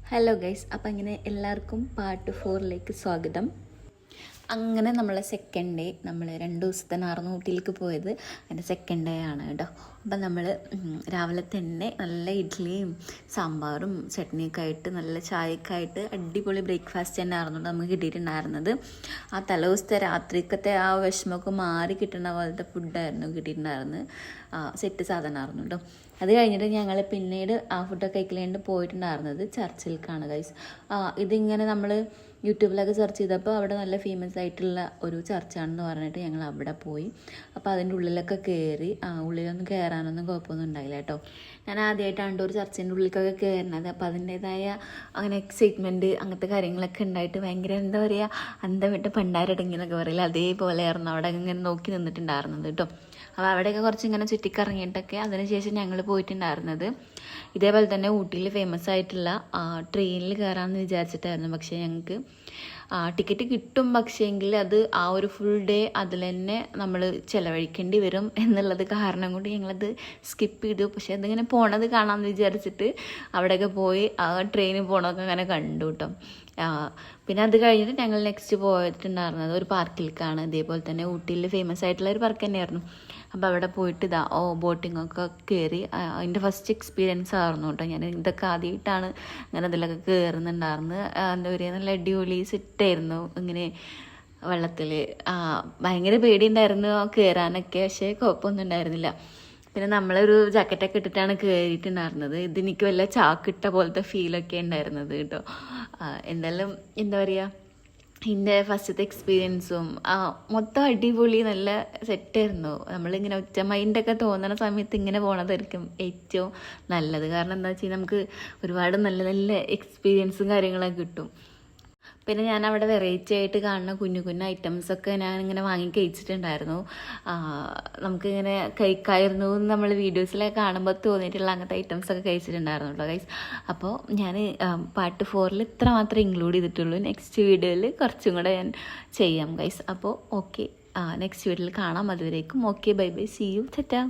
Hello guys, അപ്പം ഇങ്ങനെ എല്ലാവർക്കും പാർട്ട് 4ലേക്ക് സ്വാഗതം. അങ്ങനെ നമ്മളെ സെക്കൻഡ് ഡേ, നമ്മൾ 2 ദിവസത്തിനായിരുന്നു ഊട്ടിയിലേക്ക് പോയത്. അതിൻ്റെ സെക്കൻഡ് ഡേ ആണ് കേട്ടോ. അപ്പം നമ്മൾ രാവിലെ തന്നെ നല്ല ഇഡ്ഡലിയും സാമ്പാറും ചട്നിയൊക്കെ ആയിട്ട് നല്ല ചായയൊക്കെ ആയിട്ട് അടിപൊളി ബ്രേക്ക്ഫാസ്റ്റ് തന്നെ ആയിരുന്നു നമുക്ക് കിട്ടിയിട്ടുണ്ടായിരുന്നത്. ആ തലേദിവസത്തെ രാത്രിക്കത്തെ ആ വിഷമമൊക്കെ മാറി കിട്ടുന്ന പോലത്തെ ഫുഡായിരുന്നു കിട്ടിയിട്ടുണ്ടായിരുന്നത്. സെറ്റ് സാധനമായിരുന്നു കേട്ടോ. അത് കഴിഞ്ഞിട്ട് ഞങ്ങൾ പിന്നീട് ആ ഫുഡൊക്കെ കഴിക്കലേണ്ട് പോയിട്ടുണ്ടായിരുന്നത് ചർച്ചിലേക്കാണ് ഗൈസ്. ഇതിങ്ങനെ നമ്മൾ യൂട്യൂബിലൊക്കെ സെർച്ച് ചെയ്തപ്പോൾ അവിടെ നല്ല ഫേമസ് ആയിട്ടുള്ള ഒരു ചർച്ചാണെന്ന് പറഞ്ഞിട്ട് ഞങ്ങൾ അവിടെ പോയി. അപ്പോൾ അതിൻ്റെ ഉള്ളിലൊക്കെ കയറി. ഉള്ളിലൊന്നും കയറാനൊന്നും കുഴപ്പമൊന്നും ഉണ്ടായില്ല കേട്ടോ. ഞാൻ ആദ്യമായിട്ടാണ് ഒരു ചർച്ചിൻ്റെ ഉള്ളിലേക്കൊക്കെ കയറുന്നത്. അപ്പോൾ അതിൻ്റേതായ അങ്ങനെ എക്സൈറ്റ്മെൻറ്റ് അങ്ങനത്തെ കാര്യങ്ങളൊക്കെ ഉണ്ടായിട്ട് ഭയങ്കര എന്താ പറയുക, അന്തം വിട്ട് പണ്ടാരടങ്ങി എന്നൊക്കെ പറയില്ല, അതേപോലെയായിരുന്നു അവിടെ ഇങ്ങനെ നോക്കി നിന്നിട്ടുണ്ടായിരുന്നത് കേട്ടോ. അപ്പോൾ അവിടെയൊക്കെ കുറച്ച് ഇങ്ങനെ ചുറ്റിക്കറങ്ങിയിട്ടൊക്കെ അതിനുശേഷം ഞങ്ങൾ പോയിട്ടുണ്ടായിരുന്നത് ഇതേപോലെ തന്നെ ഊട്ടിയിൽ ഫേമസ് ആയിട്ടുള്ള ട്രെയിനിൽ കയറാമെന്ന് വിചാരിച്ചിട്ടായിരുന്നു. പക്ഷേ ഞങ്ങൾക്ക് ടിക്കറ്റ് കിട്ടും, പക്ഷേങ്കിൽ അത് ആ ഒരു ഫുൾ ഡേ അതിൽ തന്നെ നമ്മൾ ചിലവഴിക്കേണ്ടി വരും എന്നുള്ളത് കാരണം കൊണ്ട് ഞങ്ങളത് സ്കിപ്പ് ചെയ്തു. പക്ഷേ അതിങ്ങനെ പോണത് കാണാമെന്ന് വിചാരിച്ചിട്ട് അവിടെയൊക്കെ പോയി ആ ട്രെയിനിൽ പോകണമൊക്കെ അങ്ങനെ കണ്ടു കേട്ടോ. പിന്നെ അത് കഴിഞ്ഞിട്ട് ഞങ്ങൾ നെക്സ്റ്റ് പോയിട്ടുണ്ടായിരുന്നത് ഒരു പാർക്കിലേക്കാണ്. ഇതേപോലെ തന്നെ ഊട്ടിയിൽ ഫേമസ് ആയിട്ടുള്ള ഒരു പാർക്ക് തന്നെയായിരുന്നു. അപ്പോൾ അവിടെ പോയിട്ട് ബോട്ടിങ്ങൊക്കെ കയറി. അതിൻ്റെ ഫസ്റ്റ് എക്സ്പീരിയൻസ് ആയിരുന്നു കേട്ടോ. ഞാൻ ഇതൊക്കെ ആദ്യമായിട്ടാണ് അങ്ങനെ അതിലൊക്കെ കയറുന്നുണ്ടായിരുന്നത്. എന്താ പറയുക, നല്ല അടിപൊളി സെറ്റായിരുന്നു ഇങ്ങനെ വെള്ളത്തിൽ. ഭയങ്കര പേടിയുണ്ടായിരുന്നു കയറാനൊക്കെ, പക്ഷേ കുഴപ്പമൊന്നും ഉണ്ടായിരുന്നില്ല. പിന്നെ നമ്മളൊരു ജാക്കറ്റൊക്കെ ഇട്ടിട്ടാണ് കയറിയിട്ടുണ്ടായിരുന്നത്. ഇതെനിക്ക് വല്ല ചാക്കിട്ട പോലത്തെ ഫീലൊക്കെ ഉണ്ടായിരുന്നത് കേട്ടോ. എന്തായാലും എന്താ പറയുക, എൻ്റെ ഫസ്റ്റത്തെ എക്സ്പീരിയൻസും മൊത്തം അടിപൊളി നല്ല സെറ്റായിരുന്നു. നമ്മളിങ്ങനെ ഒറ്റ മൈൻഡൊക്കെ തോന്നുന്ന സമയത്ത് ഇങ്ങനെ പോണതായിരിക്കും ഏറ്റവും നല്ലത്. കാരണം എന്താ വെച്ചാൽ നമുക്ക് ഒരുപാട് നല്ല നല്ല എക്സ്പീരിയൻസും കാര്യങ്ങളൊക്കെ കിട്ടും. പിന്നെ ഞാൻ അവിടെ വെറൈറ്റി ആയിട്ട് കാണുന്ന കുഞ്ഞു കുഞ്ഞു ഐറ്റംസൊക്കെ ഞാനിങ്ങനെ വാങ്ങി കഴിച്ചിട്ടുണ്ടായിരുന്നു. നമുക്കിങ്ങനെ കഴിക്കായിരുന്നു നമ്മൾ വീഡിയോസിലൊക്കെ കാണുമ്പോൾ തോന്നിയിട്ടുള്ള അങ്ങനത്തെ ഐറ്റംസൊക്കെ കഴിച്ചിട്ടുണ്ടായിരുന്നു കേട്ടോ ഗൈസ്. അപ്പോൾ ഞാൻ പാർട്ട് 4 ഇത്ര മാത്രമേ ഇൻക്ലൂഡ് ചെയ്തിട്ടുള്ളൂ. നെക്സ്റ്റ് വീഡിയോയിൽ കുറച്ചും കൂടെ ഞാൻ ചെയ്യാം ഗൈസ്. അപ്പോൾ ഓക്കെ, നെക്സ്റ്റ് വീഡിയോയിൽ കാണാം. അതുവരേക്കും okay, bye bye, see you, Tata.